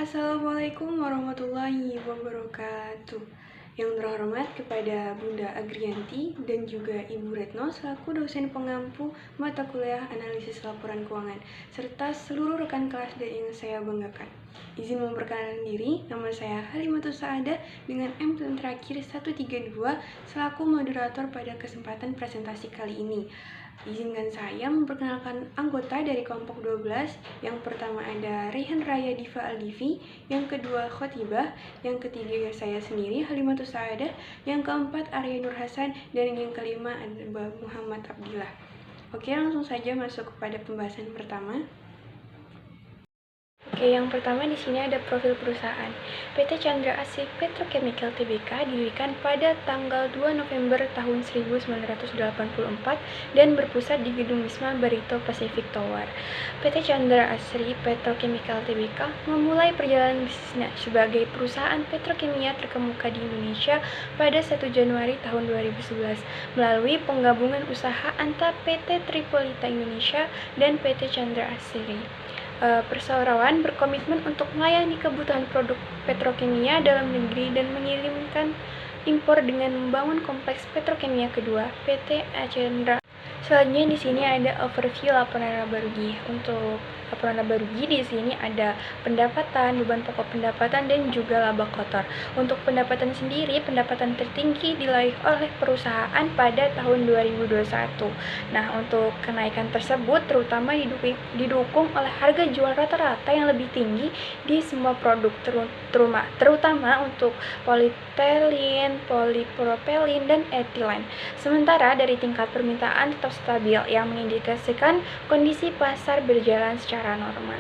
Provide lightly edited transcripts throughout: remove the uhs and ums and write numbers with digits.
Assalamualaikum warahmatullahi wabarakatuh. Yang terhormat kepada Bunda Agrianti dan juga Ibu Retno selaku dosen pengampu mata kuliah analisis laporan keuangan, serta seluruh rekan kelas dan yang saya banggakan. Izin memperkenalkan diri, nama saya Halimatus Saadah dengan MPIN terakhir 132 selaku moderator pada kesempatan presentasi kali ini. Izinkan saya memperkenalkan anggota dari kelompok 12. Yang pertama ada Rehan Raya Diva Aldivi, yang kedua Khotibah, yang ketiga saya sendiri Halimatus Saadah, yang keempat Arya Nur Hasan, dan yang kelima ada Muhammad Abdillah. Oke, langsung saja masuk kepada pembahasan pertama. Yang pertama di sini ada profil perusahaan. PT Chandra Asri Petrochemical Tbk didirikan pada tanggal 2 November tahun 1984 dan berpusat di Gedung Wisma Barito Pacific Tower. PT Chandra Asri Petrochemical Tbk memulai perjalanan bisnisnya sebagai perusahaan petrokimia terkemuka di Indonesia pada 1 Januari tahun 2011 melalui penggabungan usaha antara PT Tripolita Indonesia dan PT Chandra Asri. Perseroan berkomitmen untuk melayani kebutuhan produk petrokimia dalam negeri dan mengirimkan impor dengan membangun kompleks petrokimia kedua, PT Chandra. Selanjutnya di sini ada overview laporan laba rugi. Untuk laporan laba rugi di sini ada pendapatan, beban pokok pendapatan, dan juga laba kotor. Untuk pendapatan sendiri, pendapatan tertinggi diraih oleh perusahaan pada tahun 2021. Nah, untuk kenaikan tersebut terutama didukung oleh harga jual rata-rata yang lebih tinggi di semua produk, terutama untuk polietilin, polipropilin, dan etilen. Sementara dari tingkat permintaan tetap stabil yang mengindikasikan kondisi pasar berjalan secara normal.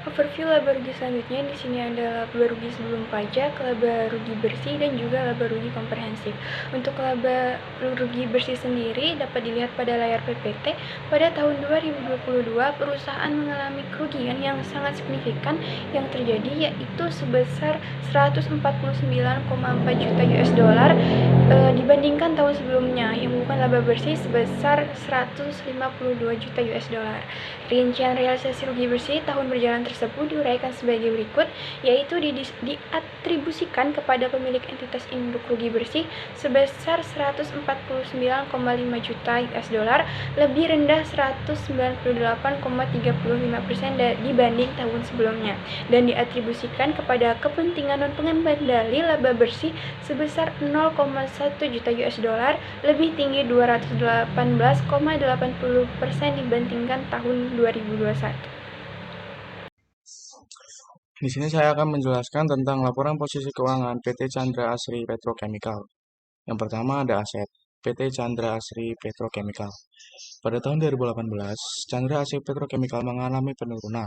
Overview laba rugi selanjutnya di sini ada laba rugi sebelum pajak, laba rugi bersih, dan juga laba rugi komprehensif. Untuk laba rugi bersih sendiri dapat dilihat pada layar PPT. Pada tahun 2022 perusahaan mengalami kerugian yang sangat signifikan yang terjadi yaitu sebesar 149,4 juta US dollar dibandingkan tahun sebelumnya yang merupakan laba bersih sebesar 152 juta US dollar. Rincian realisasi rugi bersih tahun berjalan tersebut diuraikan sebagai berikut, yaitu diatribusikan kepada pemilik entitas induk rugi bersih sebesar 149,5 juta US dollar, lebih rendah 198,35% dibanding tahun sebelumnya, dan diatribusikan kepada kepentingan non pengendali laba bersih sebesar 0,1 juta US dollar, lebih tinggi 218,80% dibandingkan tahun 2021. Di sini saya akan menjelaskan tentang laporan posisi keuangan PT Chandra Asri Petrochemical. Yang pertama ada aset PT Chandra Asri Petrochemical. Pada tahun 2018, Chandra Asri Petrochemical mengalami penurunan.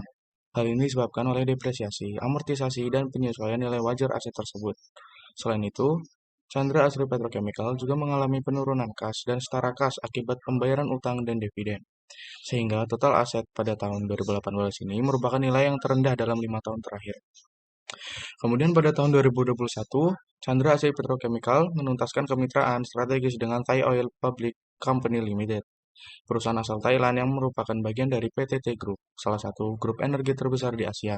Hal ini disebabkan oleh depresiasi, amortisasi, dan penyesuaian nilai wajar aset tersebut. Selain itu, Chandra Asri Petrochemical juga mengalami penurunan kas dan setara kas akibat pembayaran utang dan dividen. Sehingga total aset pada tahun 2018 ini merupakan nilai yang terendah dalam 5 tahun terakhir. Kemudian pada tahun 2021, Chandra Asri Petrochemical menuntaskan kemitraan strategis dengan Thai Oil Public Company Limited, perusahaan asal Thailand yang merupakan bagian dari PTT Group, salah satu grup energi terbesar di Asia.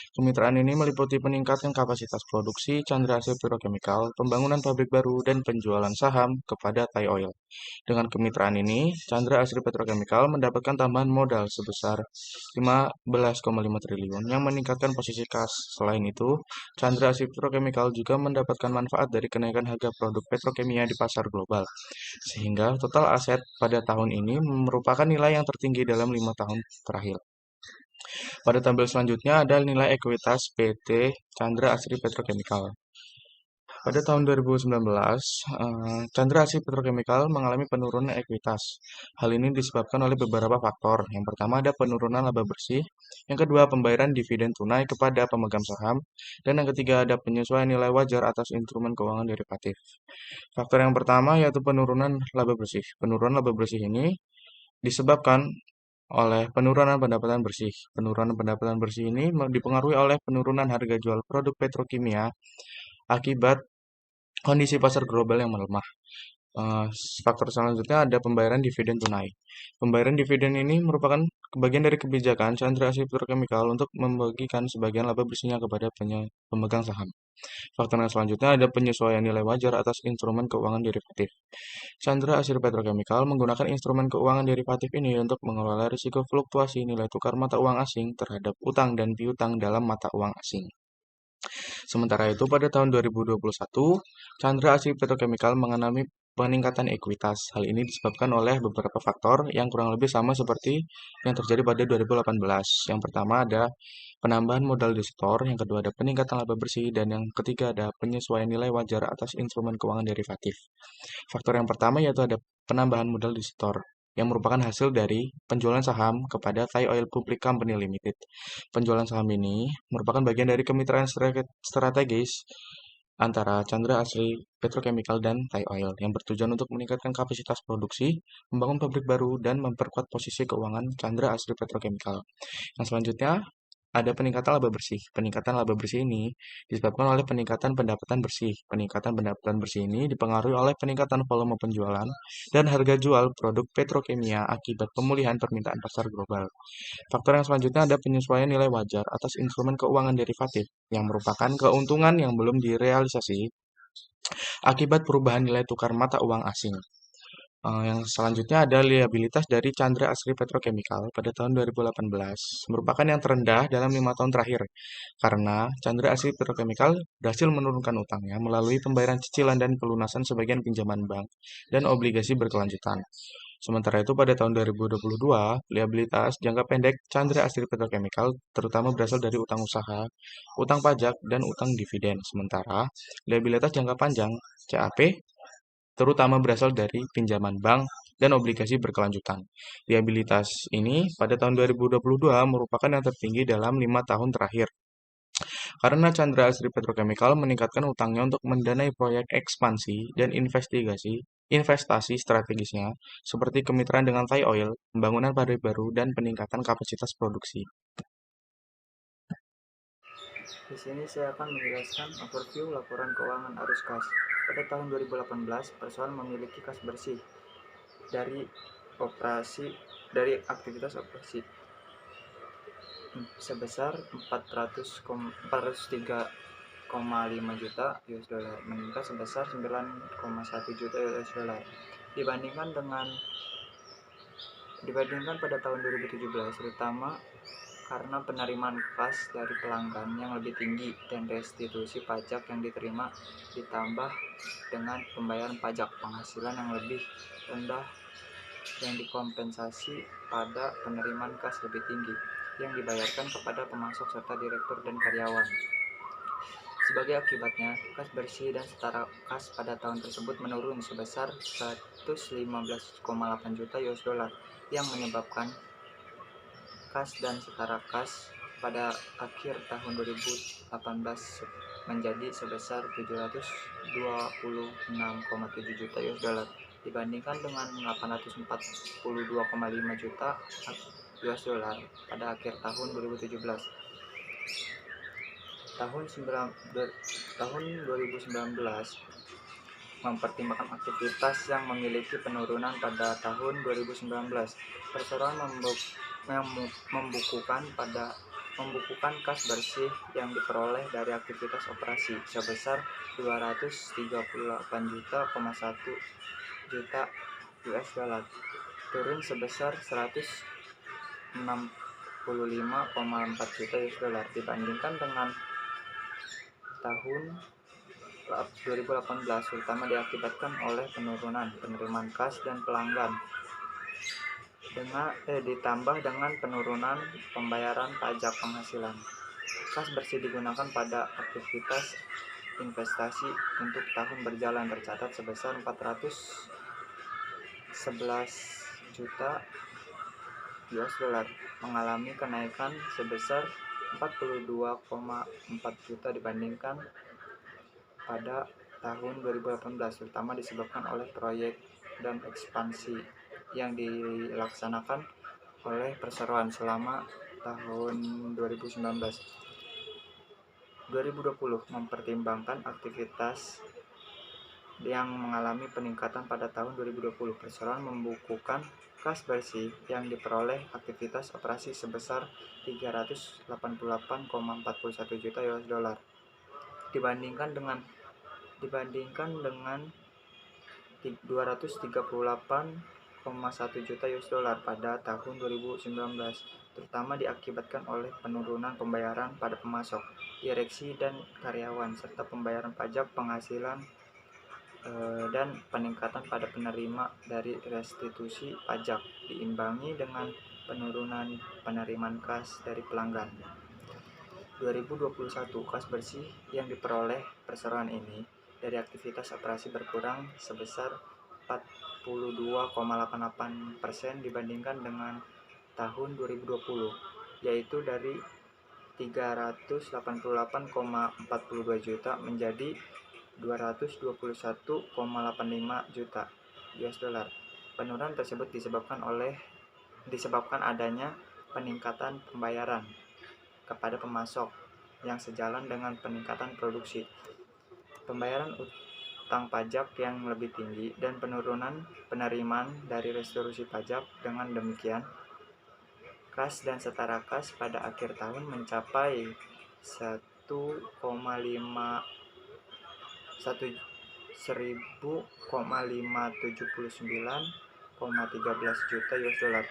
Kemitraan ini meliputi peningkatan kapasitas produksi Chandra Asri Petrochemical, pembangunan pabrik baru, dan penjualan saham kepada Thai Oil. Dengan kemitraan ini, Chandra Asri Petrochemical mendapatkan tambahan modal sebesar 15,5 triliun yang meningkatkan posisi kas. Selain itu, Chandra Asri Petrochemical juga mendapatkan manfaat dari kenaikan harga produk petrokimia di pasar global. Sehingga total aset pada tahun ini merupakan nilai yang tertinggi dalam 5 tahun terakhir. Pada tabel selanjutnya ada nilai ekuitas PT Chandra Asri Petrochemical. Pada tahun 2019, Chandra Asri Petrochemical mengalami penurunan ekuitas. Hal ini disebabkan oleh beberapa faktor. Yang pertama ada penurunan laba bersih, yang kedua pembayaran dividen tunai kepada pemegang saham, dan yang ketiga ada penyesuaian nilai wajar atas instrumen keuangan derivatif. Faktor yang pertama yaitu penurunan laba bersih. Penurunan laba bersih ini disebabkan oleh penurunan pendapatan bersih. Penurunan pendapatan bersih ini dipengaruhi oleh penurunan harga jual produk petrokimia akibat kondisi pasar global yang melemah. Faktor selanjutnya ada pembayaran dividen tunai. Pembayaran dividen ini merupakan bagian dari kebijakan Chandra Asri Petrochemical untuk membagikan sebagian laba bersihnya kepada pemegang saham. Faktor yang selanjutnya ada penyesuaian nilai wajar atas instrumen keuangan derivatif. Chandra Asri Petrochemical menggunakan instrumen keuangan derivatif ini untuk mengelola risiko fluktuasi nilai tukar mata uang asing terhadap utang dan piutang dalam mata uang asing. Sementara itu, pada tahun 2021, Chandra Asri Petrochemical mengalami peningkatan ekuitas. Hal ini disebabkan oleh beberapa faktor yang kurang lebih sama seperti yang terjadi pada 2018. Yang pertama ada penambahan modal di store, yang kedua ada peningkatan laba bersih, dan yang ketiga ada penyesuaian nilai wajar atas instrumen keuangan derivatif. Faktor yang pertama yaitu ada penambahan modal di store, yang merupakan hasil dari penjualan saham kepada Thai Oil Public Company Limited. Penjualan saham ini merupakan bagian dari kemitraan strategis antara Chandra Asri Petrochemical dan Thai Oil yang bertujuan untuk meningkatkan kapasitas produksi, membangun pabrik baru, dan memperkuat posisi keuangan Chandra Asri Petrochemical. Yang selanjutnya ada peningkatan laba bersih. Peningkatan laba bersih ini disebabkan oleh peningkatan pendapatan bersih. Peningkatan pendapatan bersih ini dipengaruhi oleh peningkatan volume penjualan dan harga jual produk petrokimia akibat pemulihan permintaan pasar global. Faktor yang selanjutnya ada penyesuaian nilai wajar atas instrumen keuangan derivatif yang merupakan keuntungan yang belum direalisasi akibat perubahan nilai tukar mata uang asing. Yang selanjutnya ada liabilitas dari Chandra Asri Petrochemical pada tahun 2018 merupakan yang terendah dalam 5 tahun terakhir karena Chandra Asri Petrochemical berhasil menurunkan utangnya melalui pembayaran cicilan dan pelunasan sebagian pinjaman bank dan obligasi berkelanjutan. Sementara itu pada tahun 2022, liabilitas jangka pendek Chandra Asri Petrochemical terutama berasal dari utang usaha, utang pajak, dan utang dividen. Sementara liabilitas jangka panjang CAP terutama berasal dari pinjaman bank dan obligasi berkelanjutan. Liabilitas ini pada tahun 2022 merupakan yang tertinggi dalam 5 tahun terakhir. Karena Chandra Asri Petrochemical meningkatkan utangnya untuk mendanai proyek ekspansi dan investasi strategisnya seperti kemitraan dengan Thai Oil, pembangunan pabrik baru, dan peningkatan kapasitas produksi. Di sini saya akan menjelaskan overview laporan keuangan arus kas. Pada tahun 2018, perusahaan memiliki kas bersih dari aktivitas operasi sebesar 403,5 juta US dollar, meningkat sebesar 9,1 juta US dollar dibandingkan pada tahun 2017, terutama karena penerimaan kas dari pelanggan yang lebih tinggi dan restitusi pajak yang diterima ditambah dengan pembayaran pajak penghasilan yang lebih rendah yang dikompensasi pada penerimaan kas lebih tinggi yang dibayarkan kepada pemasok serta direktur dan karyawan. Sebagai akibatnya, kas bersih dan setara kas pada tahun tersebut menurun sebesar 115,8 juta US dollar yang menyebabkan kas dan setara kas pada akhir tahun 2018 menjadi sebesar 726,7 juta US dollar dibandingkan dengan 842,5 juta US dollar pada akhir tahun 2017. Tahun 2019 mempertimbangkan aktivitas yang memiliki penurunan pada tahun 2019. Perseroan membukukan kas bersih yang diperoleh dari aktivitas operasi sebesar 238,1 juta US dollar, turun sebesar 165,4 juta US dollar dibandingkan dengan tahun 2018, terutama diakibatkan oleh penurunan penerimaan kas dan pelanggan ditambah dengan penurunan pembayaran pajak penghasilan. Kas bersih digunakan pada aktivitas investasi untuk tahun berjalan tercatat sebesar 411 juta US dollar, mengalami kenaikan sebesar 42,4 juta dibandingkan pada tahun 2018, terutama disebabkan oleh proyek dan ekspansi yang dilaksanakan oleh perseroan selama tahun 2019. 2020 mempertimbangkan aktivitas yang mengalami peningkatan pada tahun 2020. Perseroan membukukan kas bersih yang diperoleh aktivitas operasi sebesar 388,41 juta US dollar dibandingkan dengan 238,1 juta US dollar pada tahun 2019, terutama diakibatkan oleh penurunan pembayaran pada pemasok, direksi dan karyawan, serta pembayaran pajak penghasilan dan peningkatan pada penerima dari restitusi pajak, diimbangi dengan penurunan penerimaan kas dari pelanggan. 2021 kas bersih yang diperoleh perseroan ini dari aktivitas operasi berkurang sebesar 42,88% dibandingkan dengan tahun 2020, yaitu dari 388,42 juta menjadi 221,85 juta US dollar. Penurunan tersebut disebabkan adanya peningkatan pembayaran kepada pemasok yang sejalan dengan peningkatan produksi, pembayaran utang pajak yang lebih tinggi, dan penurunan penerimaan dari restitusi pajak. Dengan demikian, kas dan setara kas pada akhir tahun mencapai 1,579,13 juta US dollar,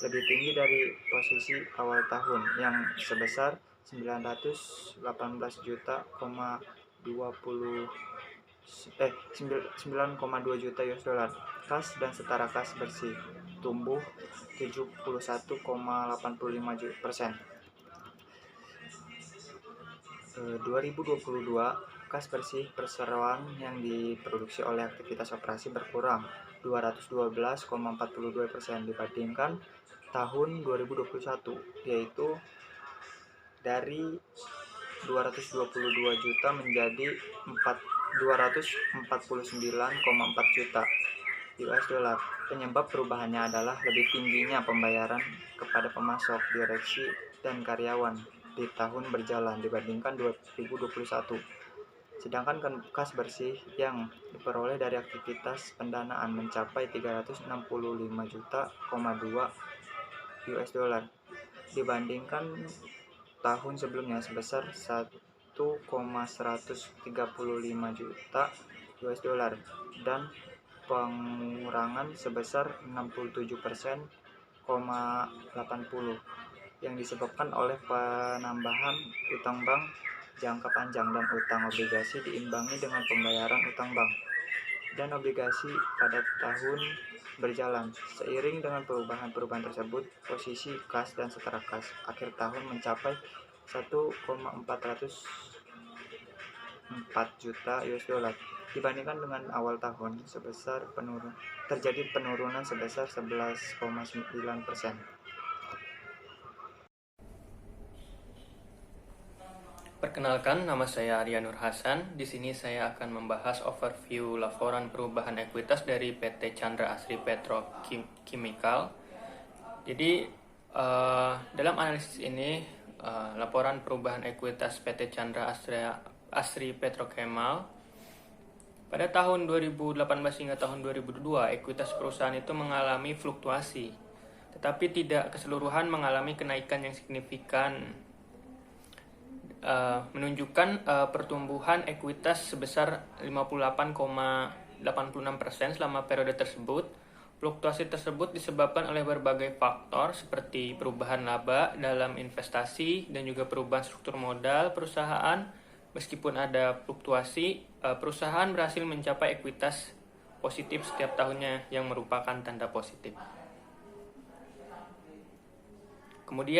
lebih tinggi dari posisi awal tahun yang sebesar 918 juta 9,2 juta US dollar. Kas dan setara kas bersih tumbuh 71,85%. 2022 kas bersih perseroan yang diproduksi oleh aktivitas operasi berkurang 212,42% dibandingkan tahun 2021, yaitu dari 222 juta menjadi 249,4 juta US dollar. Penyebab perubahannya adalah lebih tingginya pembayaran kepada pemasok, direksi, dan karyawan di tahun berjalan dibandingkan 2021. Sedangkan kas bersih yang diperoleh dari aktivitas pendanaan mencapai 365,2 juta US dollar dibandingkan tahun sebelumnya sebesar 1,135 juta US dollar dan pengurangan sebesar 67,80 yang disebabkan oleh penambahan utang bank jangka panjang dan utang obligasi diimbangi dengan pembayaran utang bank dan obligasi pada tahun berjalan. Seiring dengan perubahan tersebut, posisi kas dan setara kas akhir tahun mencapai 1,404 juta US dollar dibandingkan dengan awal tahun terjadi penurunan sebesar 11,9%. Perkenalkan, nama saya Arya Nur Hasan. Di sini saya akan membahas overview laporan perubahan ekuitas dari PT Chandra Asri Petrochemical. Jadi, dalam analisis ini, laporan perubahan ekuitas PT Chandra Asri Petrochemical pada tahun 2018 hingga tahun 2022, ekuitas perusahaan itu mengalami fluktuasi, tetapi tidak keseluruhan mengalami kenaikan yang signifikan. Menunjukkan pertumbuhan ekuitas sebesar 58,86% selama periode tersebut. Fluktuasi tersebut disebabkan oleh berbagai faktor seperti perubahan laba dalam investasi dan juga perubahan struktur modal perusahaan. Meskipun ada fluktuasi, perusahaan berhasil mencapai ekuitas positif setiap tahunnya yang merupakan tanda positif. Kemudian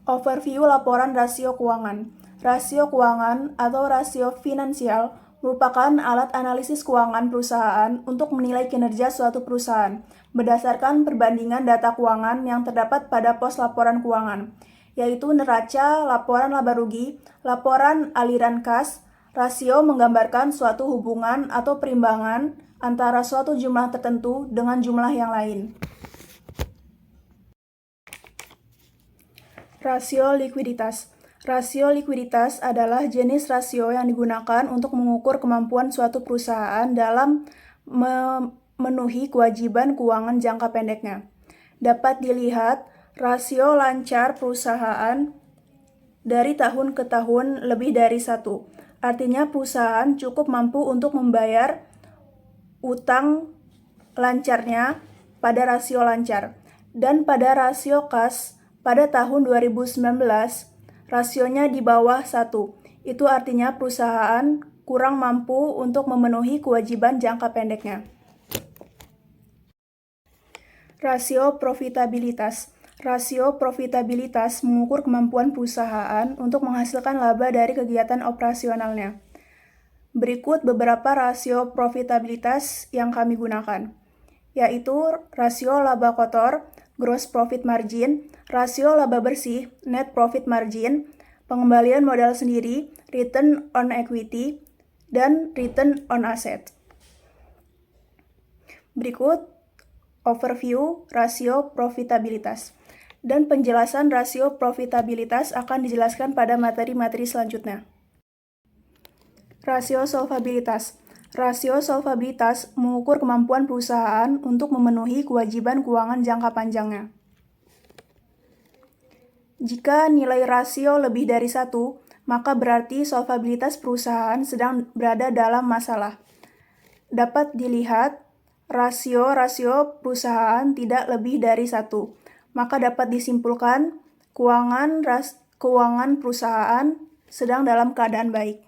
Overview laporan rasio keuangan. Rasio keuangan atau rasio finansial merupakan alat analisis keuangan perusahaan untuk menilai kinerja suatu perusahaan berdasarkan perbandingan data keuangan yang terdapat pada pos laporan keuangan, yaitu neraca, laporan laba rugi, laporan aliran kas. Rasio menggambarkan suatu hubungan atau perimbangan antara suatu jumlah tertentu dengan jumlah yang lain. Rasio likuiditas. Rasio likuiditas adalah jenis rasio yang digunakan untuk mengukur kemampuan suatu perusahaan dalam memenuhi kewajiban keuangan jangka pendeknya. Dapat dilihat rasio lancar perusahaan dari tahun ke tahun lebih dari 1. Artinya perusahaan cukup mampu untuk membayar utang lancarnya pada rasio lancar. Dan pada rasio kas pada tahun 2019, rasionya di bawah 1. Itu artinya perusahaan kurang mampu untuk memenuhi kewajiban jangka pendeknya. Rasio profitabilitas. Rasio profitabilitas mengukur kemampuan perusahaan untuk menghasilkan laba dari kegiatan operasionalnya. Berikut beberapa rasio profitabilitas yang kami gunakan, yaitu rasio laba kotor, gross profit margin, rasio laba bersih, net profit margin, pengembalian modal sendiri, return on equity, dan return on asset. Berikut overview rasio profitabilitas. Dan penjelasan rasio profitabilitas akan dijelaskan pada materi-materi selanjutnya. Rasio solvabilitas. Rasio solvabilitas mengukur kemampuan perusahaan untuk memenuhi kewajiban keuangan jangka panjangnya. Jika nilai rasio lebih dari 1, maka berarti solvabilitas perusahaan sedang berada dalam masalah. Dapat dilihat rasio perusahaan tidak lebih dari 1, maka dapat disimpulkan keuangan perusahaan sedang dalam keadaan baik.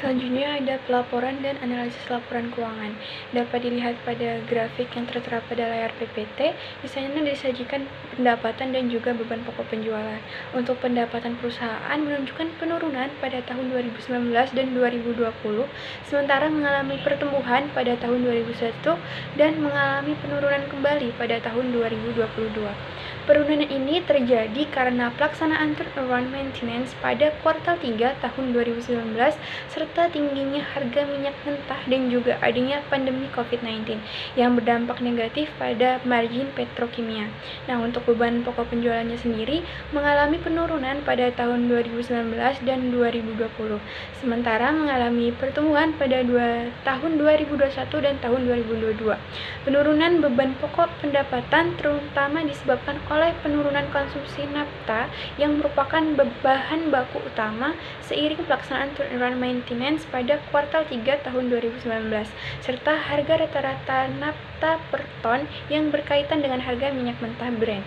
Selanjutnya ada pelaporan dan analisis laporan keuangan. Dapat dilihat pada grafik yang tertera pada layar PPT. Di sana disajikan pendapatan dan juga beban pokok penjualan. Untuk pendapatan perusahaan menunjukkan penurunan pada tahun 2019 dan 2020, sementara mengalami pertumbuhan pada tahun 2021 dan mengalami penurunan kembali pada tahun 2022. Penurunan ini terjadi karena pelaksanaan turnaround maintenance pada kuartal 3 tahun 2019 serta tingginya harga minyak mentah dan juga adanya pandemi COVID-19 yang berdampak negatif pada margin petrokimia. Nah, untuk beban pokok penjualannya sendiri mengalami penurunan pada tahun 2019 dan 2020, sementara mengalami pertumbuhan pada tahun 2021 dan tahun 2022. Penurunan beban pokok pendapatan terutama disebabkan oleh penurunan konsumsi nafta yang merupakan bahan baku utama seiring pelaksanaan turnaround maintenance pada kuartal 3 tahun 2019 serta harga rata-rata nafta per ton yang berkaitan dengan harga minyak mentah Brent.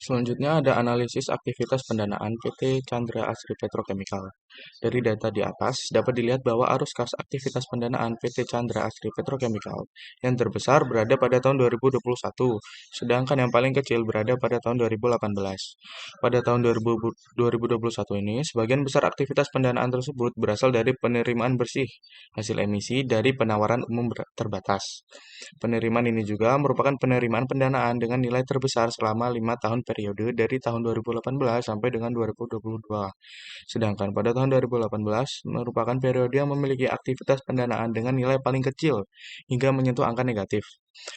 Selanjutnya ada analisis aktivitas pendanaan PT Chandra Asri Petrochemical. Dari data di atas, dapat dilihat bahwa arus kas aktivitas pendanaan PT Chandra Asri Petrochemical yang terbesar berada pada tahun 2021, sedangkan yang paling kecil berada pada tahun 2018. Pada tahun 2021 ini, sebagian besar aktivitas pendanaan tersebut berasal dari penerimaan bersih, hasil emisi dari penawaran umum terbatas. Penerimaan ini juga merupakan penerimaan pendanaan dengan nilai terbesar selama 5 tahun periode dari tahun 2018 sampai dengan 2022. Sedangkan pada tahun 2018 merupakan periode yang memiliki aktivitas pendanaan dengan nilai paling kecil hingga menyentuh angka negatif.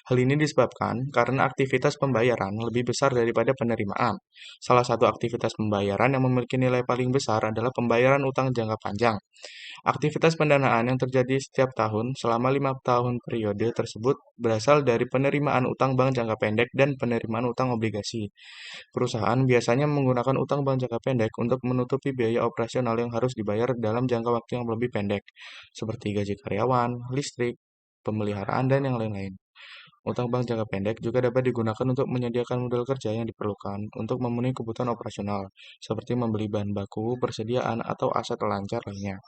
Hal ini disebabkan karena aktivitas pembayaran lebih besar daripada penerimaan. Salah satu aktivitas pembayaran yang memiliki nilai paling besar adalah pembayaran utang jangka panjang. Aktivitas pendanaan yang terjadi setiap tahun selama 5 tahun periode tersebut berasal dari penerimaan utang bank jangka pendek dan penerimaan utang obligasi. Perusahaan biasanya menggunakan utang bank jangka pendek untuk menutupi biaya operasional yang harus dibayar dalam jangka waktu yang lebih pendek, seperti gaji karyawan, listrik, pemeliharaan, dan yang lain-lain. Utang bank jangka pendek juga dapat digunakan untuk menyediakan modal kerja yang diperlukan untuk memenuhi kebutuhan operasional, seperti membeli bahan baku, persediaan, atau aset lancar lainnya.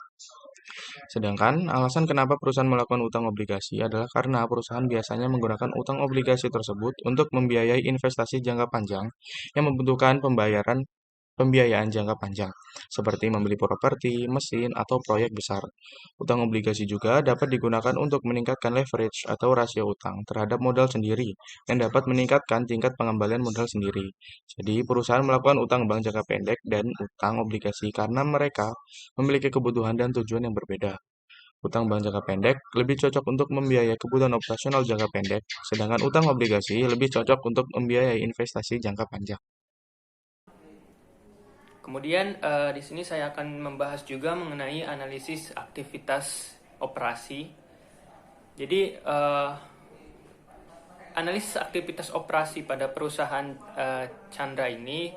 Sedangkan alasan kenapa perusahaan melakukan utang obligasi adalah karena perusahaan biasanya menggunakan utang obligasi tersebut untuk membiayai investasi jangka panjang yang membutuhkan pembiayaan jangka panjang, seperti membeli properti, mesin, atau proyek besar. Utang obligasi juga dapat digunakan untuk meningkatkan leverage atau rasio utang terhadap modal sendiri, yang dapat meningkatkan tingkat pengembalian modal sendiri. Jadi, perusahaan melakukan utang bank jangka pendek dan utang obligasi karena mereka memiliki kebutuhan dan tujuan yang berbeda. Utang bank jangka pendek lebih cocok untuk membiayai kebutuhan operasional jangka pendek, sedangkan utang obligasi lebih cocok untuk membiayai investasi jangka panjang. Kemudian di sini saya akan membahas juga mengenai analisis aktivitas operasi. Jadi analisis aktivitas operasi pada perusahaan Chandra ini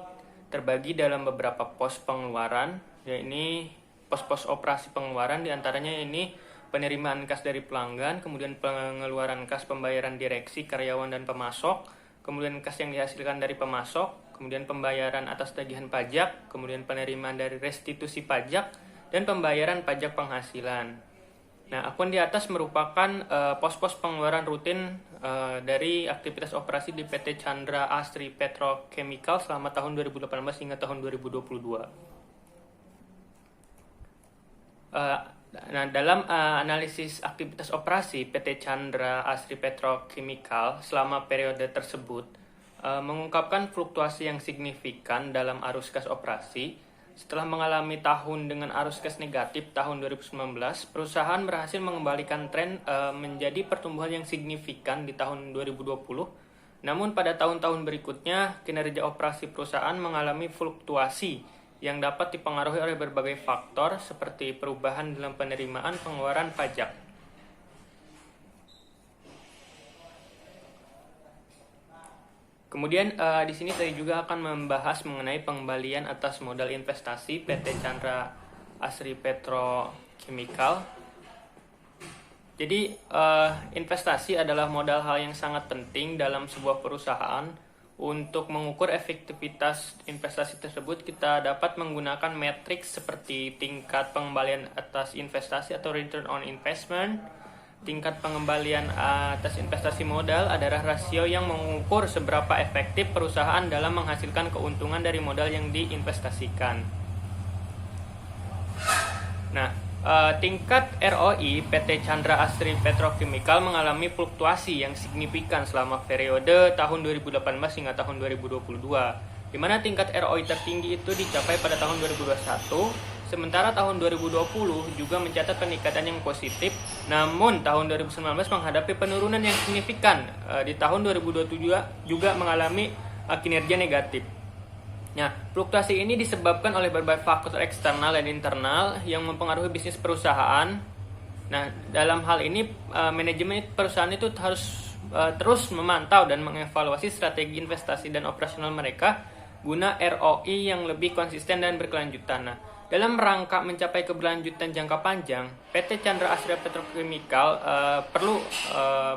terbagi dalam beberapa pos pengeluaran, yaitu pos-pos operasi pengeluaran diantaranya ini penerimaan kas dari pelanggan, kemudian pengeluaran kas pembayaran direksi, karyawan, dan pemasok, kemudian kas yang dihasilkan dari pemasok, kemudian pembayaran atas tagihan pajak, kemudian penerimaan dari restitusi pajak, dan pembayaran pajak penghasilan. Nah, akun di atas merupakan pos-pos pengeluaran rutin dari aktivitas operasi di PT Chandra Asri Petrochemical selama tahun 2018 hingga tahun 2022. Nah, dalam analisis aktivitas operasi PT Chandra Asri Petrochemical selama periode tersebut mengungkapkan fluktuasi yang signifikan dalam arus kas operasi. Setelah mengalami tahun dengan arus kas negatif tahun 2019, perusahaan berhasil mengembalikan tren menjadi pertumbuhan yang signifikan di tahun 2020. Namun pada tahun-tahun berikutnya, kinerja operasi perusahaan mengalami fluktuasi yang dapat dipengaruhi oleh berbagai faktor seperti perubahan dalam penerimaan pengeluaran pajak. Kemudian di sini saya juga akan membahas mengenai pengembalian atas modal investasi PT Chandra Asri Petrochemical. Jadi investasi adalah modal hal yang sangat penting dalam sebuah perusahaan. Untuk mengukur efektivitas investasi tersebut, kita dapat menggunakan metrik seperti tingkat pengembalian atas investasi atau return on investment. Tingkat pengembalian atas investasi modal adalah rasio yang mengukur seberapa efektif perusahaan dalam menghasilkan keuntungan dari modal yang diinvestasikan. Nah, tingkat ROI PT Chandra Asri Petrochemical mengalami fluktuasi yang signifikan selama periode tahun 2018 hingga tahun 2022, di mana tingkat ROI tertinggi itu dicapai pada tahun 2021. Sementara tahun 2020 juga mencatat peningkatan yang positif, namun tahun 2019 menghadapi penurunan yang signifikan. Di tahun 2022 juga mengalami kinerja negatif. Nah, fluktuasi ini disebabkan oleh berbagai faktor eksternal dan internal yang mempengaruhi bisnis perusahaan. Nah, dalam hal ini manajemen perusahaan itu harus terus memantau dan mengevaluasi strategi investasi dan operasional mereka guna ROI yang lebih konsisten dan berkelanjutan. Nah, dalam rangka mencapai keberlanjutan jangka panjang, PT Chandra Asri Petrochemical perlu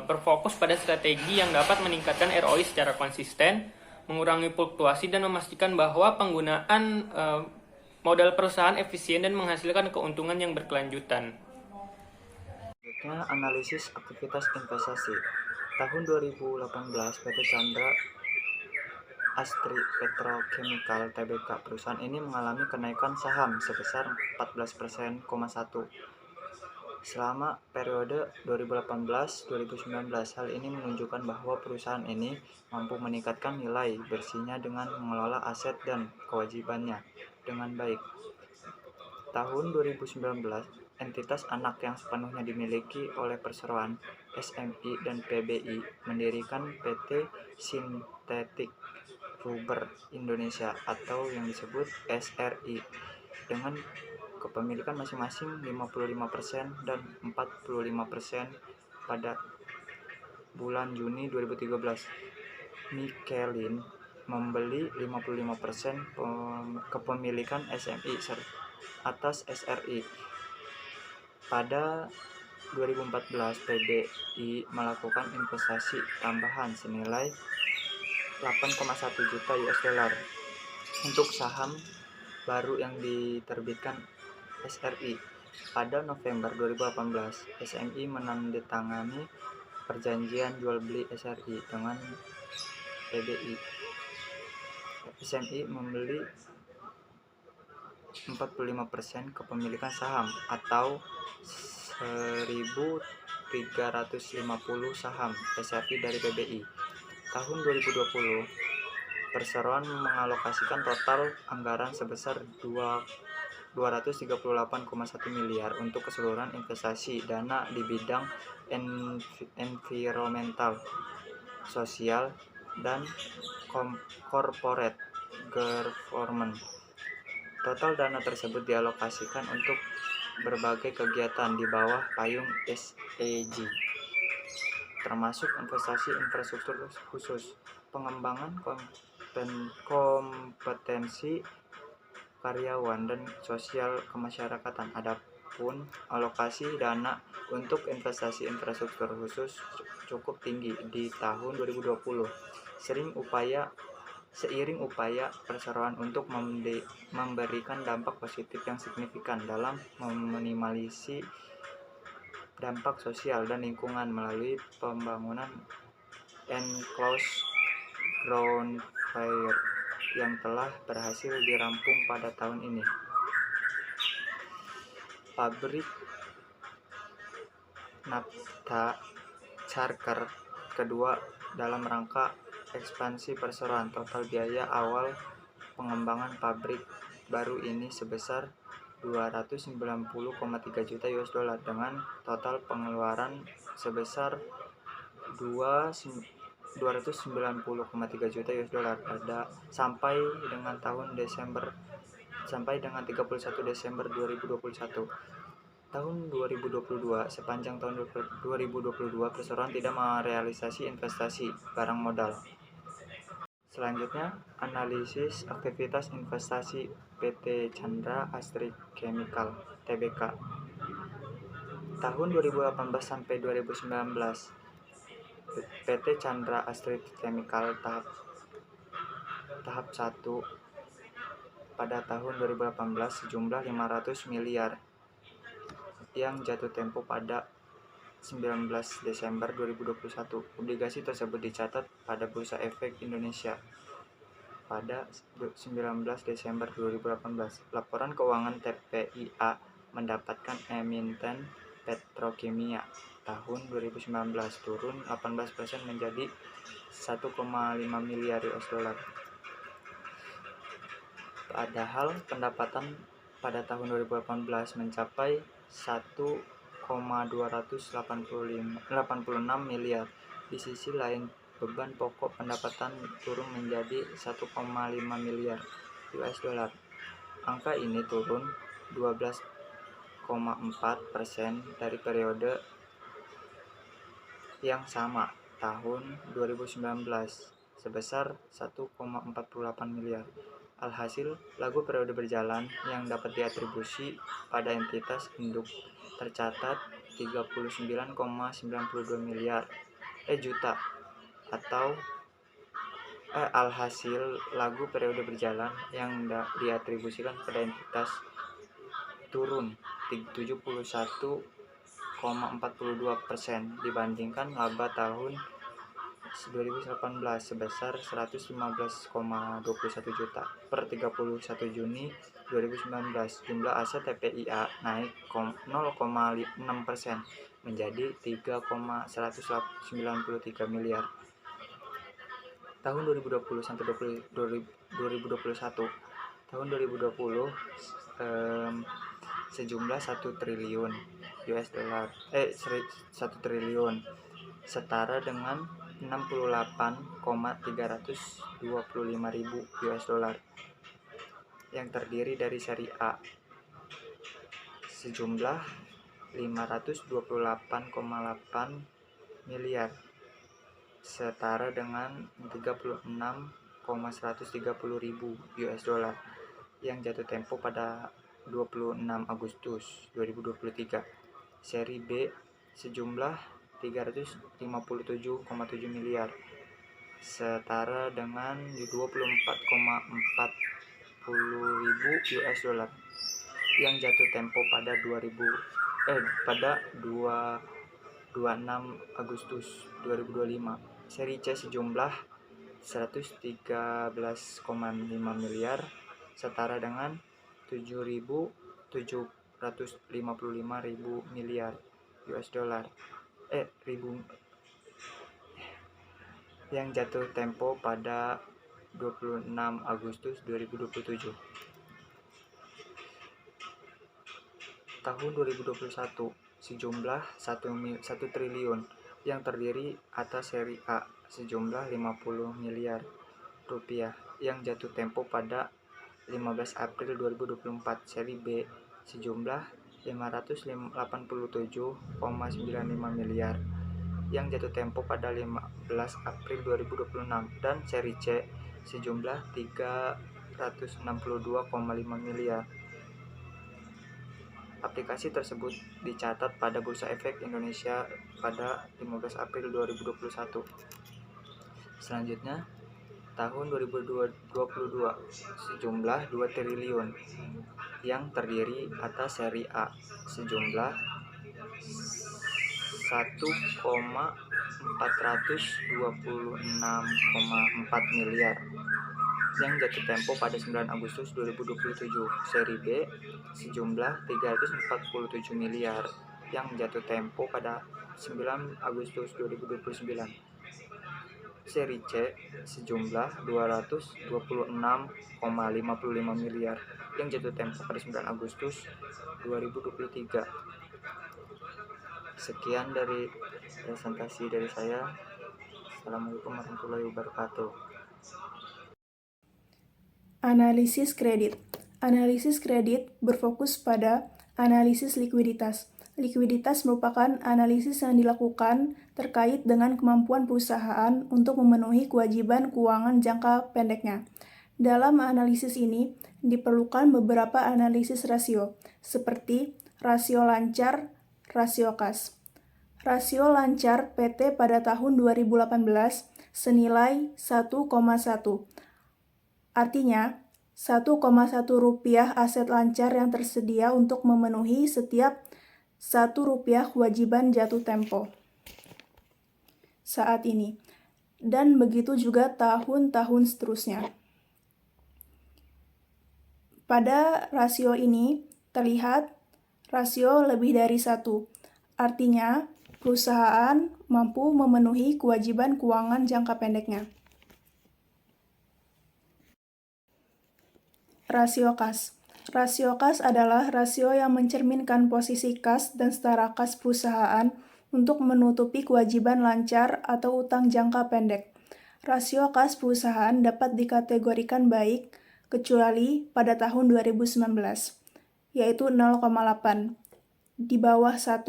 berfokus pada strategi yang dapat meningkatkan ROI secara konsisten, mengurangi fluktuasi, dan memastikan bahwa penggunaan modal perusahaan efisien dan menghasilkan keuntungan yang berkelanjutan. Selanjutnya, analisis aktivitas investasi. Tahun 2018, PT Chandra Asri Petrochemical Tbk perusahaan ini mengalami kenaikan saham sebesar 14,1% selama periode 2018-2019. Hal ini menunjukkan bahwa perusahaan ini mampu meningkatkan nilai bersihnya dengan mengelola aset dan kewajibannya dengan baik. Tahun 2019, entitas anak yang sepenuhnya dimiliki oleh perseroan SMI dan PBI mendirikan PT Sintetik Rubber Indonesia atau yang disebut SRI dengan kepemilikan masing-masing 55% dan 45% pada bulan Juni 2013. Michelin membeli 55% kepemilikan SMI atas SRI. Pada 2014, PBI melakukan investasi tambahan senilai 8,1 juta US$ untuk saham baru yang diterbitkan SRI. Pada November 2018, SMI menandatangani perjanjian jual beli SRI dengan PBI. SMI membeli 45% kepemilikan saham atau 1.350 saham SRI dari PBI. Tahun 2020, perseroan mengalokasikan total anggaran sebesar 238,1 miliar untuk keseluruhan investasi dana di bidang environmental, sosial, dan corporate governance. Total dana tersebut dialokasikan untuk berbagai kegiatan di bawah payung SEG, termasuk investasi infrastruktur khusus, pengembangan kompetensi karyawan, dan sosial kemasyarakatan. Adapun alokasi dana untuk investasi infrastruktur khusus cukup tinggi di tahun 2020. Seiring upaya perseroan untuk memberikan dampak positif yang signifikan dalam meminimalisasi dampak sosial dan lingkungan melalui pembangunan enclosed ground fair yang telah berhasil dirampung pada tahun ini. Pabrik Naphtha Charger kedua dalam rangka ekspansi perseroan. Total biaya awal pengembangan pabrik baru ini sebesar 290,3 juta US dollar dengan total pengeluaran sebesar 290,3 juta US dollar sampai dengan 31 Desember 2021. Tahun 2022, sepanjang tahun 2022 perseroan tidak merealisasi investasi barang modal. Selanjutnya, analisis aktivitas investasi PT Chandra Asri Chemical Tbk tahun 2018 sampai 2019. PT Chandra Asri Chemical tahap 1 pada tahun 2018 sejumlah 500 miliar yang jatuh tempo pada 19 Desember 2021. Obligasi tersebut dicatat pada Bursa Efek Indonesia pada 19 Desember 2018. Laporan keuangan TPIA mendapatkan emiten petrokimia tahun 2019 turun 18% menjadi 1,5 miliar US dollar. Padahal pendapatan pada tahun 2018 mencapai 1,286 miliar. Di sisi lain, beban pokok pendapatan turun menjadi 1,5 miliar US dollar. Angka ini turun 12,4% dari periode yang sama tahun 2019 sebesar 1,48 miliar. Alhasil, lagu periode berjalan yang dapat diatribusi pada entitas induk tercatat 39,92 juta atau alhasil lagu periode berjalan yang diatribusikan pada entitas turun 71,42% dibandingkan laba tahun 2018 sebesar 115,21 juta. Per 31 Juni 2019, jumlah aset TPIA naik 0,6% menjadi 3,193 miliar. Tahun 2020 sampai 2021. Tahun 2020 sejumlah 1 triliun US dollar 1 triliun setara dengan 68,325 ribu US dollar yang terdiri dari seri A sejumlah 528,8 miliar setara dengan 36,130 ribu US dollar yang jatuh tempo pada 26 Agustus 2023. Seri B sejumlah 357,7 miliar setara dengan 24,40 ribu US dollar yang jatuh tempo pada 26 Agustus 2025. Seri C sejumlah 113,5 miliar setara dengan 7.755 ribu miliar US dollar yang jatuh tempo pada 26 Agustus 2027. Tahun 2021 sejumlah 1 triliun yang terdiri atas seri A sejumlah 50 miliar rupiah yang jatuh tempo pada 15 April 2024 seri B sejumlah 587,95 miliar yang jatuh tempo pada 15 April 2026 dan seri C sejumlah 362,5 miliar. Aplikasi tersebut dicatat pada Bursa Efek Indonesia pada 15 April 2021. Selanjutnya, tahun 2022 sejumlah 2 triliun yang terdiri atas seri A sejumlah 1,426,4 miliar yang jatuh tempo pada 9 Agustus 2027, seri B sejumlah 347 miliar yang jatuh tempo pada 9 Agustus 2029, seri C sejumlah 226,55 miliar yang jatuh tempo pada 9 Agustus 2023. Sekian dari presentasi dari saya. Assalamualaikum warahmatullahi wabarakatuh. Analisis kredit. Analisis kredit berfokus pada analisis likuiditas. Likuiditas merupakan analisis yang dilakukan terkait dengan kemampuan perusahaan untuk memenuhi kewajiban keuangan jangka pendeknya. Dalam analisis ini, diperlukan beberapa analisis rasio, seperti rasio lancar, rasio kas. Rasio lancar PT pada tahun 2018 senilai 1,1. Artinya, 1,1 rupiah aset lancar yang tersedia untuk memenuhi setiap 1 rupiah kewajiban jatuh tempo saat ini. Dan begitu juga tahun-tahun seterusnya. Pada rasio ini terlihat rasio lebih dari 1. Artinya, perusahaan mampu memenuhi kewajiban keuangan jangka pendeknya. Rasio kas. Rasio kas adalah rasio yang mencerminkan posisi kas dan setara kas perusahaan untuk menutupi kewajiban lancar atau utang jangka pendek. Rasio kas perusahaan dapat dikategorikan baik kecuali pada tahun 2019, yaitu 0,8, di bawah 1.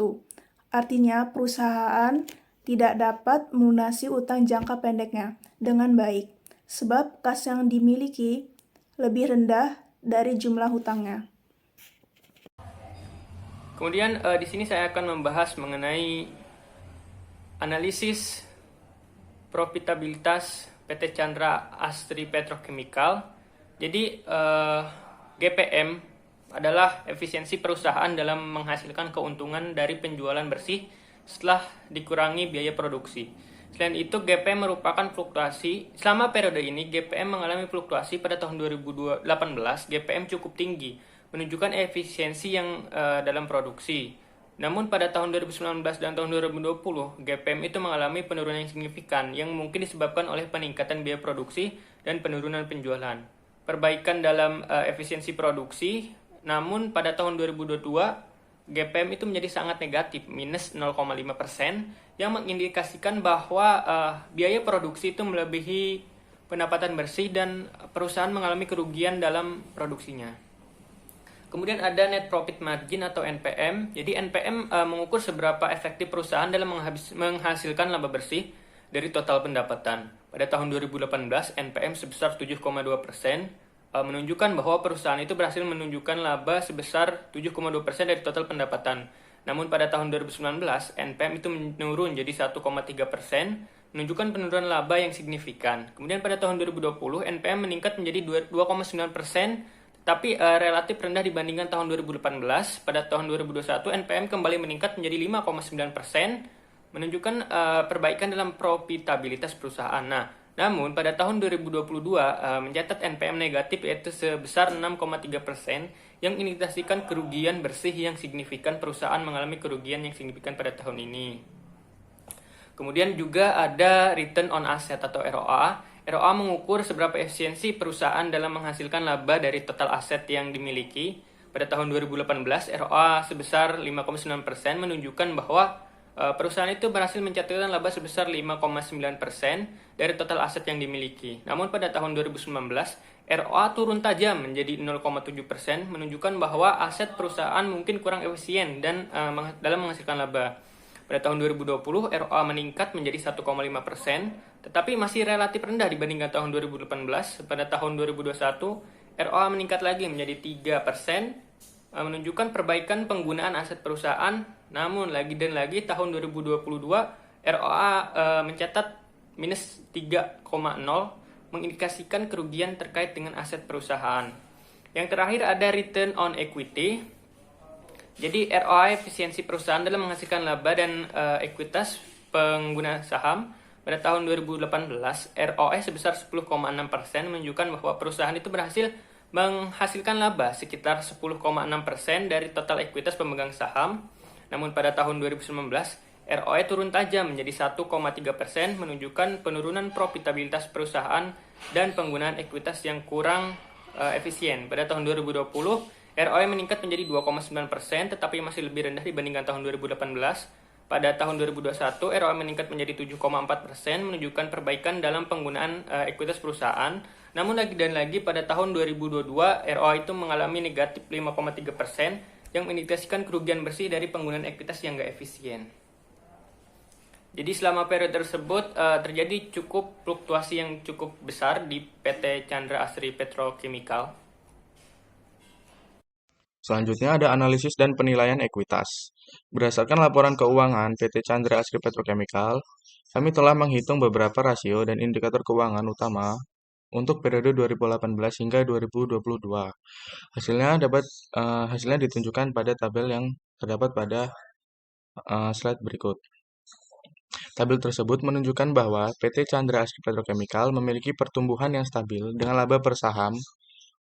Artinya perusahaan tidak dapat melunasi utang jangka pendeknya dengan baik, sebab kas yang dimiliki lebih rendah dari jumlah hutangnya. Kemudian di sini saya akan membahas mengenai analisis profitabilitas PT Chandra Asri Petrochemical. Jadi GPM adalah efisiensi perusahaan dalam menghasilkan keuntungan dari penjualan bersih setelah dikurangi biaya produksi. Selain itu, GPM merupakan fluktuasi. Selama periode ini, GPM mengalami fluktuasi. Pada tahun 2018, GPM cukup tinggi, menunjukkan efisiensi yang dalam produksi. Namun pada tahun 2019 dan tahun 2020, GPM itu mengalami penurunan yang signifikan, yang mungkin disebabkan oleh peningkatan biaya produksi dan penurunan penjualan. Perbaikan dalam efisiensi produksi, namun pada tahun 2022, GPM itu menjadi sangat negatif, minus 0,5%, yang mengindikasikan bahwa biaya produksi itu melebihi pendapatan bersih dan perusahaan mengalami kerugian dalam produksinya. Kemudian ada net profit margin atau NPM. Jadi NPM mengukur seberapa efektif perusahaan dalam menghasilkan laba bersih dari total pendapatan. Pada tahun 2018, NPM sebesar 7,2%, menunjukkan bahwa perusahaan itu berhasil menunjukkan laba sebesar 7,2% dari total pendapatan. Namun pada tahun 2019, NPM itu menurun jadi 1,3%, menunjukkan penurunan laba yang signifikan. Kemudian pada tahun 2020, NPM meningkat menjadi 2,9%, tapi relatif rendah dibandingkan tahun 2018. Pada tahun 2021, NPM kembali meningkat menjadi 5,9%, menunjukkan perbaikan dalam profitabilitas perusahaan. Namun pada tahun 2022 mencatat NPM negatif yaitu sebesar 6,3%, yang mengindikasikan kerugian bersih yang signifikan. Perusahaan mengalami kerugian yang signifikan pada tahun ini. Kemudian juga ada return on asset atau ROA. ROA mengukur seberapa efisiensi perusahaan dalam menghasilkan laba dari total aset yang dimiliki. Pada tahun 2018 ROA sebesar 5,9%, menunjukkan bahwa perusahaan itu berhasil mencatatkan laba sebesar 5,9% dari total aset yang dimiliki. Namun pada tahun 2019, ROA turun tajam menjadi 0,7%, menunjukkan bahwa aset perusahaan mungkin kurang efisien dan dalam menghasilkan laba. Pada tahun 2020, ROA meningkat menjadi 1,5%, tetapi masih relatif rendah dibandingkan tahun 2018. Pada tahun 2021, ROA meningkat lagi menjadi 3%, menunjukkan perbaikan penggunaan aset perusahaan. Namun lagi dan lagi tahun 2022, ROA mencatat minus 3,0, mengindikasikan kerugian terkait dengan aset perusahaan. Yang terakhir ada return on equity. Jadi ROI efisiensi perusahaan dalam menghasilkan laba dan ekuitas pengguna saham. Pada tahun 2018, ROE sebesar 10,6% menunjukkan bahwa perusahaan itu berhasil menghasilkan laba sekitar 10,6% dari total ekuitas pemegang saham. Namun pada tahun 2019, ROE turun tajam menjadi 1,3%, menunjukkan penurunan profitabilitas perusahaan dan penggunaan ekuitas yang kurang efisien. Pada tahun 2020, ROE meningkat menjadi 2,9%, tetapi masih lebih rendah dibandingkan tahun 2018. Pada tahun 2021, ROE meningkat menjadi 7,4%, menunjukkan perbaikan dalam penggunaan ekuitas perusahaan. Namun lagi dan lagi pada tahun 2022, ROE itu mengalami negatif 5,3%, yang mengindikasikan kerugian bersih dari penggunaan ekuitas yang nggak efisien. Jadi selama periode tersebut terjadi cukup fluktuasi yang cukup besar di PT Chandra Asri Petrochemical. Selanjutnya ada analisis dan penilaian ekuitas. Berdasarkan laporan keuangan PT Chandra Asri Petrochemical, kami telah menghitung beberapa rasio dan indikator keuangan utama untuk periode 2018 hingga 2022. Hasilnya ditunjukkan pada tabel yang terdapat pada slide berikut. Tabel tersebut menunjukkan bahwa PT Chandra Asri Petrochemical memiliki pertumbuhan yang stabil dengan laba per saham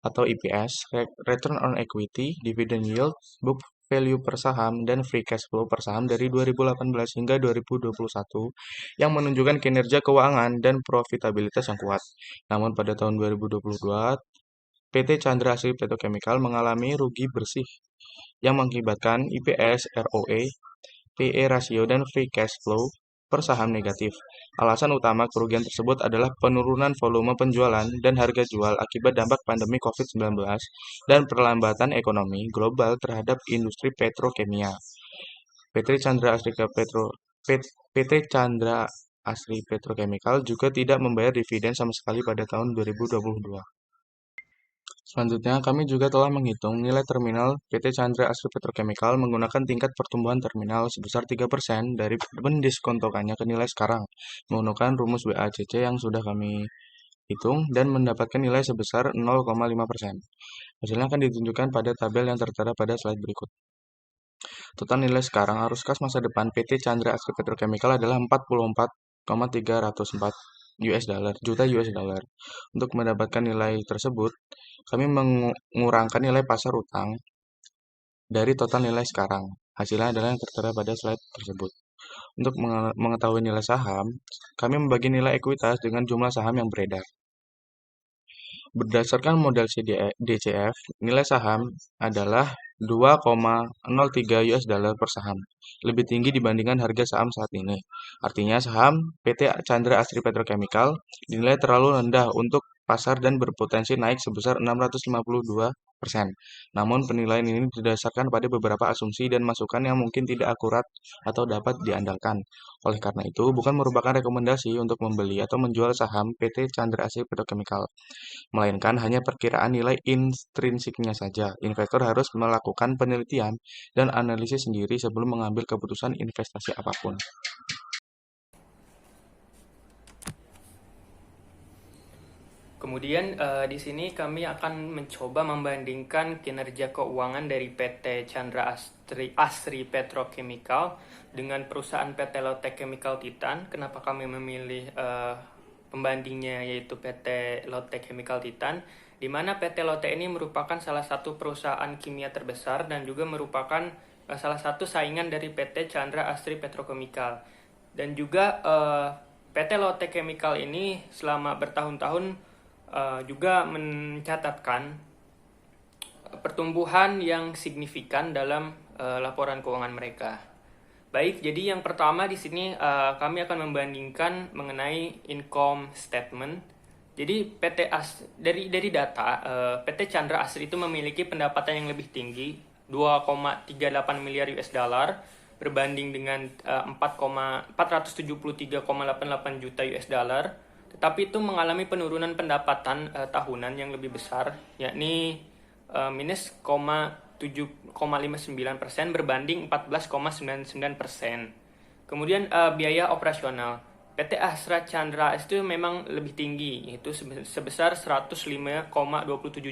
atau EPS, return on equity, dividend yield, book value per saham, dan free cash flow per saham dari 2018 hingga 2021 yang menunjukkan kinerja keuangan dan profitabilitas yang kuat. Namun pada tahun 2022, PT Chandra Asri Petrochemical mengalami rugi bersih yang mengakibatkan EPS, ROE, PE ratio, dan free cash flow per saham negatif. Alasan utama kerugian tersebut adalah penurunan volume penjualan dan harga jual akibat dampak pandemi COVID-19 dan perlambatan ekonomi global terhadap industri petrokimia. PT Chandra Asri Petrochemical juga tidak membayar dividen sama sekali pada tahun 2022. Selanjutnya, kami juga telah menghitung nilai terminal PT Chandra Asri Petrochemical menggunakan tingkat pertumbuhan terminal sebesar 3% dari mendiskontokannya ke nilai sekarang, menggunakan rumus WACC yang sudah kami hitung dan mendapatkan nilai sebesar 0,5%. Hasilnya akan ditunjukkan pada tabel yang tertera pada slide berikut. Total nilai sekarang arus kas masa depan PT Chandra Asri Petrochemical adalah 44,304 juta US dollar. Untuk mendapatkan nilai tersebut, kami mengurangkan nilai pasar utang dari total nilai sekarang. Hasilnya adalah yang tertera pada slide tersebut. Untuk mengetahui nilai saham, kami membagi nilai ekuitas dengan jumlah saham yang beredar. Berdasarkan model DCF, nilai saham adalah 2,03 US dollar per saham, lebih tinggi dibandingkan harga saham saat ini. Artinya saham PT Chandra Asri Petrochemical dinilai terlalu rendah untuk pasar dan berpotensi naik sebesar 652%. Namun penilaian ini didasarkan pada beberapa asumsi dan masukan yang mungkin tidak akurat atau dapat diandalkan. Oleh karena itu, bukan merupakan rekomendasi untuk membeli atau menjual saham PT Chandra Asri Petrochemical, melainkan hanya perkiraan nilai intrinsiknya saja. Investor harus melakukan penelitian dan analisis sendiri sebelum mengambil keputusan investasi apapun. Kemudian di sini kami akan mencoba membandingkan kinerja keuangan dari PT Chandra Asri Petrochemical dengan perusahaan PT Lotte Chemical Titan. Kenapa kami memilih pembandingnya yaitu PT Lotte Chemical Titan, di mana PT Lotte ini merupakan salah satu perusahaan kimia terbesar dan juga merupakan salah satu saingan dari PT Chandra Asri Petrochemical. Dan juga PT Lotte Chemical ini selama bertahun-tahun juga mencatatkan pertumbuhan yang signifikan dalam laporan keuangan mereka. Baik, jadi yang pertama di sini kami akan membandingkan mengenai income statement. Jadi dari data PT Chandra Asri itu memiliki pendapatan yang lebih tinggi 2,38 miliar US dollar berbanding dengan 473,88 juta US dollar. Tetapi itu mengalami penurunan pendapatan tahunan yang lebih besar, yakni minus 7,59% berbanding 14,99%. Kemudian biaya operasional. PT Astra Chandra itu memang lebih tinggi, yaitu sebesar 105,27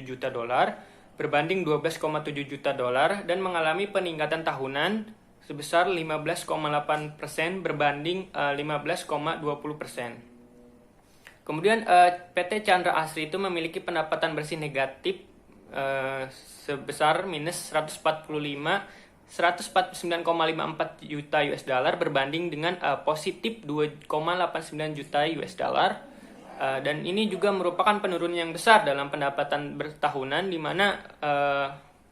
juta dolar berbanding 12,7 juta dolar dan mengalami peningkatan tahunan sebesar 15,8% berbanding 15,20%. Kemudian PT Chandra Asri itu memiliki pendapatan bersih negatif sebesar minus 149,54 juta US dollar berbanding dengan positif 2,89 juta US dollar. Dan ini juga merupakan penurunan yang besar dalam pendapatan bertahunan, di mana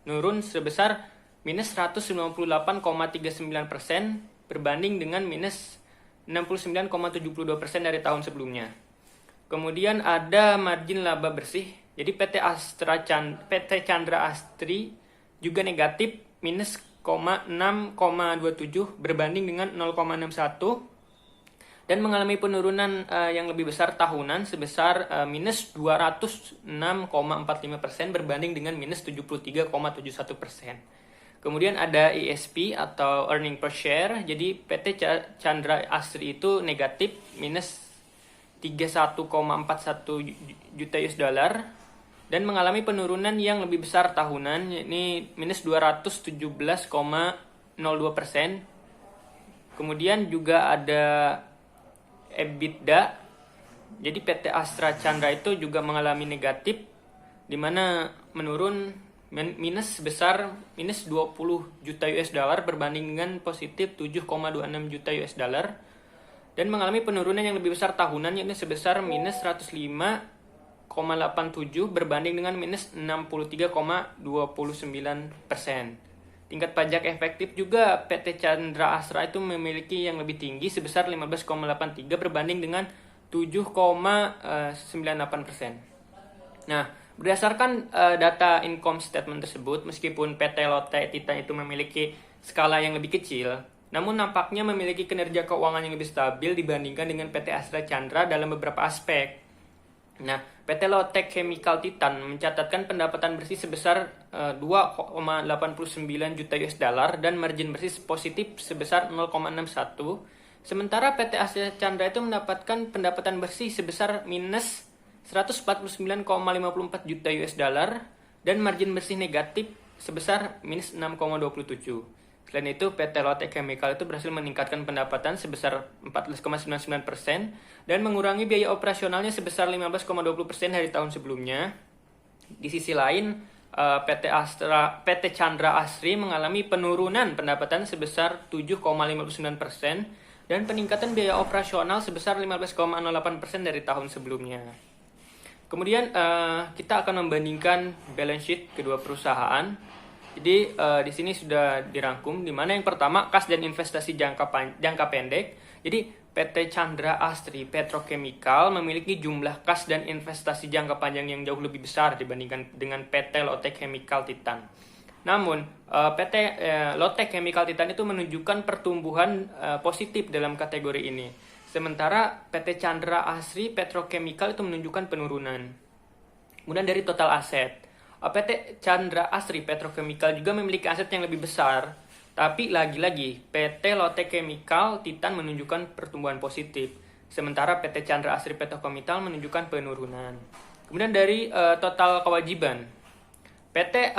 menurun sebesar minus 198,39% berbanding dengan minus 69,72% dari tahun sebelumnya. Kemudian ada margin laba bersih. Jadi PT Chandra Asri juga negatif minus 6,27 berbanding dengan 0,61 dan mengalami penurunan yang lebih besar tahunan sebesar minus 206,45% berbanding dengan minus 73,71%. Kemudian ada ESP atau earning per share. Jadi PT Chandra Asri itu negatif minus 31,41 juta US dollar dan mengalami penurunan yang lebih besar tahunan, yakni minus 217,02%. Kemudian juga ada EBITDA. Jadi PT Astra Chandra itu juga mengalami negatif, di mana menurun minus sebesar minus 20 juta US dollar berbanding dengan positif 7,26 juta US dollar dan mengalami penurunan yang lebih besar tahunan, yakni sebesar minus 105,87 berbanding dengan minus 63,29%. Tingkat pajak efektif juga PT Chandra Astra itu memiliki yang lebih tinggi sebesar 15,83 berbanding dengan 7,98%. Nah, berdasarkan data income statement tersebut, meskipun PT Lotte Titan itu memiliki skala yang lebih kecil, namun nampaknya memiliki kinerja keuangan yang lebih stabil dibandingkan dengan PT Astra Chandra dalam beberapa aspek. Nah, PT Lotte Chemical Titan mencatatkan pendapatan bersih sebesar 2,89 juta US dollar dan margin bersih positif sebesar 0,61. Sementara PT Astra Chandra itu mendapatkan pendapatan bersih sebesar minus 149,54 juta US dollar dan margin bersih negatif sebesar minus 6,27. Selain itu, PT Lotte Chemical itu berhasil meningkatkan pendapatan sebesar 14,99% dan mengurangi biaya operasionalnya sebesar 15,20% dari tahun sebelumnya. Di sisi lain, PT Chandra Asri mengalami penurunan pendapatan sebesar 7,59% dan peningkatan biaya operasional sebesar 15,08% dari tahun sebelumnya. Kemudian kita akan membandingkan balance sheet kedua perusahaan. Jadi di sini sudah dirangkum, di mana yang pertama kas dan investasi jangka pendek. Jadi PT Chandra Asri Petrochemical memiliki jumlah kas dan investasi jangka panjang yang jauh lebih besar dibandingkan dengan PT Lotte Chemical Titan. Namun PT Lotte Chemical Titan itu menunjukkan pertumbuhan positif dalam kategori ini. Sementara PT Chandra Asri Petrochemical itu menunjukkan penurunan. Kemudian dari total aset, PT Chandra Asri Petrochemical juga memiliki aset yang lebih besar, tapi lagi-lagi PT Lotte Chemical Titan menunjukkan pertumbuhan positif, sementara PT Chandra Asri Petrochemical menunjukkan penurunan. Kemudian dari total kewajiban, PT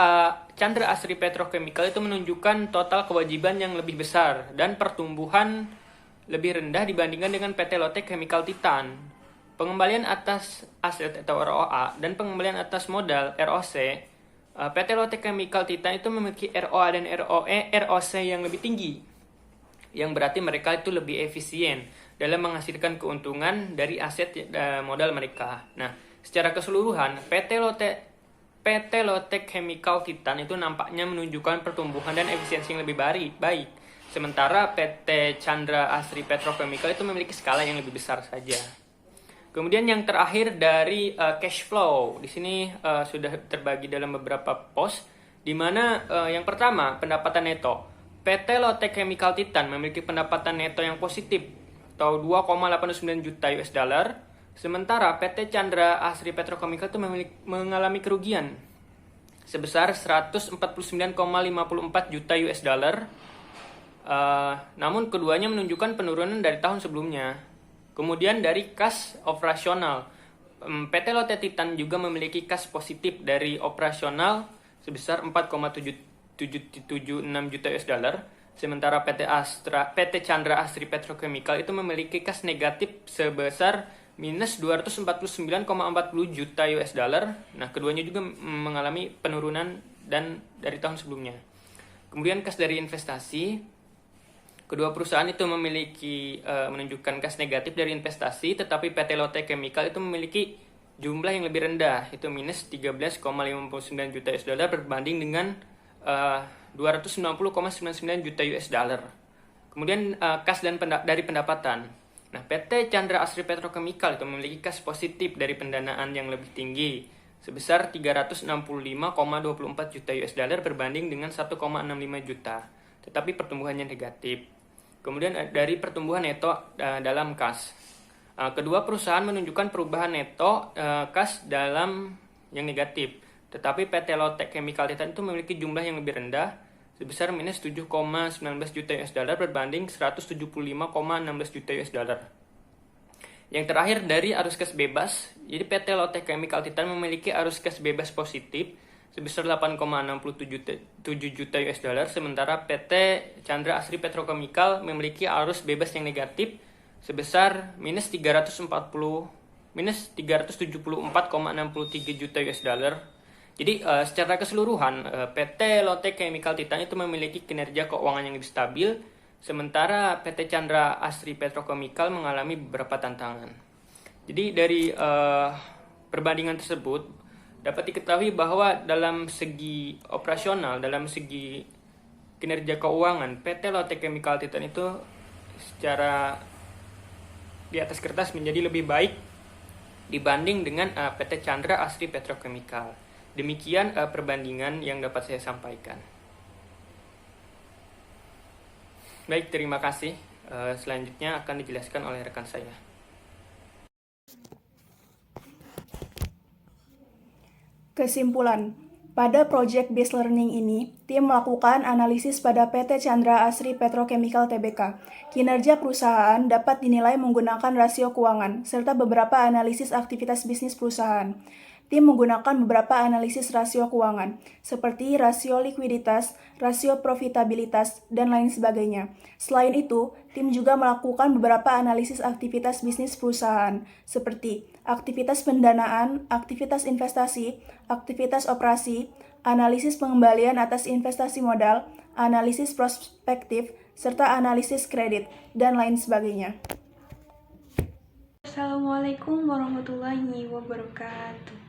Chandra Asri Petrochemical itu menunjukkan total kewajiban yang lebih besar dan pertumbuhan lebih rendah dibandingkan dengan PT Lotte Chemical Titan. Pengembalian atas aset atau ROA dan pengembalian atas modal ROC, PT Lotte Chemical Titan itu memiliki ROA dan ROC yang lebih tinggi, yang berarti mereka itu lebih efisien dalam menghasilkan keuntungan dari aset modal mereka. Nah, secara keseluruhan PT Lotte Chemical Titan itu nampaknya menunjukkan pertumbuhan dan efisiensi yang lebih baik. Sementara PT Chandra Asri Petrochemical itu memiliki skala yang lebih besar saja. Kemudian yang terakhir dari cash flow. Di sini sudah terbagi dalam beberapa pos, di mana yang pertama pendapatan neto. PT Lotte Chemical Titan memiliki pendapatan neto yang positif atau 2,89 juta US dollar, sementara PT Chandra Asri Petrochemical itu mengalami kerugian sebesar 149,54 juta US dollar. Namun keduanya menunjukkan penurunan dari tahun sebelumnya. Kemudian dari kas operasional, PT Lotte Titan juga memiliki kas positif dari operasional sebesar 4,776 juta US dollar, sementara PT Chandra Asri Petrochemical itu memiliki kas negatif sebesar minus 249,40 juta US dollar. Nah, keduanya juga mengalami penurunan dan dari tahun sebelumnya. Kemudian kas dari investasi, kedua perusahaan itu memiliki menunjukkan kas negatif dari investasi, tetapi PT Lotte Chemical itu memiliki jumlah yang lebih rendah, itu minus 13,59 juta US dollar berbanding dengan 290,99 juta US dollar. Kemudian kas dari pendapatan. Nah, PT Chandra Asri Petrochemical itu memiliki kas positif dari pendanaan yang lebih tinggi sebesar 365,24 juta US dollar berbanding dengan 1,65 juta, tetapi pertumbuhannya negatif. Kemudian dari pertumbuhan neto dalam kas. Kedua perusahaan menunjukkan perubahan neto kas dalam yang negatif, tetapi PT Lotte Chemical Titan itu memiliki jumlah yang lebih rendah sebesar minus 7,19 juta US dollar berbanding 175,16 juta US dollar. Yang terakhir dari arus kas bebas, jadi PT Lotte Chemical Titan memiliki arus kas bebas positif sebesar 8,67 juta US dollar, sementara PT Chandra Asri Petrochemical memiliki arus bebas yang negatif sebesar minus 374,63 juta US dollar. Jadi secara keseluruhan PT Lotte Chemical Titan itu memiliki kinerja keuangan yang lebih stabil, sementara PT Chandra Asri Petrochemical mengalami beberapa tantangan. Jadi dari perbandingan tersebut dapat diketahui bahwa dalam segi operasional, dalam segi kinerja keuangan, PT Lotte Chemical Titan itu secara di atas kertas menjadi lebih baik dibanding dengan PT Chandra Asri Petrochemical. Demikian perbandingan yang dapat saya sampaikan. Baik, terima kasih. Selanjutnya akan dijelaskan oleh rekan saya. Kesimpulan, pada Project Based Learning ini, tim melakukan analisis pada PT Chandra Asri Petrochemical Tbk. Kinerja perusahaan dapat dinilai menggunakan rasio keuangan, serta beberapa analisis aktivitas bisnis perusahaan. Tim menggunakan beberapa analisis rasio keuangan, seperti rasio likuiditas, rasio profitabilitas, dan lain sebagainya. Selain itu, tim juga melakukan beberapa analisis aktivitas bisnis perusahaan, seperti aktivitas pendanaan, aktivitas investasi, aktivitas operasi, analisis pengembalian atas investasi modal, analisis prospektif, serta analisis kredit, dan lain sebagainya. Assalamualaikum warahmatullahi wabarakatuh.